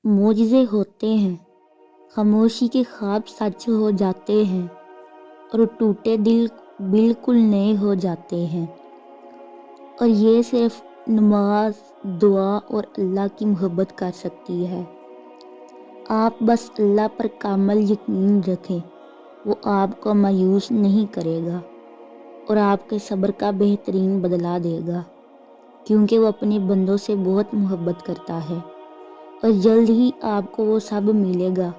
معجزے ہوتے ہیں، خاموشی کے خواب سچ ہو جاتے ہیں اور ٹوٹے دل بالکل نئے ہو جاتے ہیں۔ اور یہ صرف نماز، دعا اور اللہ کی محبت کر سکتی ہے۔ آپ بس اللہ پر کامل یقین رکھیں، وہ آپ کو مایوس نہیں کرے گا اور آپ کے صبر کا بہترین بدلہ دے گا، کیونکہ وہ اپنے بندوں سے بہت محبت کرتا ہے۔ اور جلد ہی آپ کو وہ سب ملے گا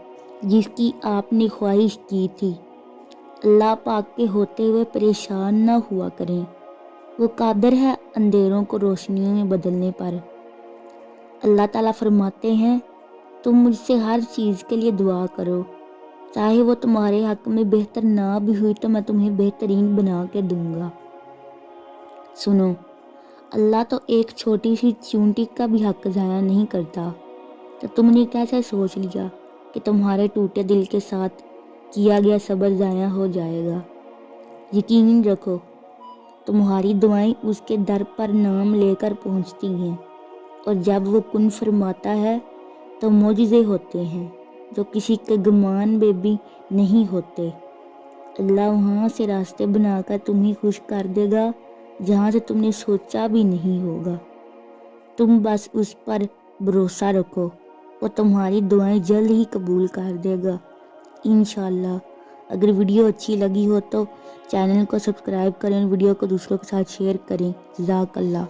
جس کی آپ نے خواہش کی تھی۔ اللہ پاک کے ہوتے ہوئے پریشان نہ ہوا کریں، وہ قادر ہے اندھیروں کو روشنیوں میں بدلنے پر۔ اللہ تعالیٰ فرماتے ہیں، تم مجھ سے ہر چیز کے لیے دعا کرو، چاہے وہ تمہارے حق میں بہتر نہ بھی ہوئی تو میں تمہیں بہترین بنا کے دوں گا۔ سنو، اللہ تو ایک چھوٹی سی چیونٹی کا بھی حق ضائع نہیں کرتا، تو تم نے کیسے سوچ لیا کہ تمہارے ٹوٹے دل کے ساتھ کیا گیا صبر ضائع ہو جائے گا؟ یقین رکھو، تمہاری دعائیں اس کے در پر نام لے کر پہنچتی ہیں، اور جب وہ کن فرماتا ہے تو معجزے ہوتے ہیں جو کسی کے گمان میں بھی نہیں ہوتے۔ اللہ وہاں سے راستے بنا کر تمہیں خوش کر دے گا جہاں سے تم نے سوچا بھی نہیں ہوگا۔ تم بس اس پر بھروسہ رکھو، وہ تمہاری دعائیں جلد ہی قبول کر دے گا انشاءاللہ۔ اگر ویڈیو اچھی لگی ہو تو چینل کو سبسکرائب کریں، ویڈیو کو دوسروں کے ساتھ شیئر کریں۔ جزاک اللہ۔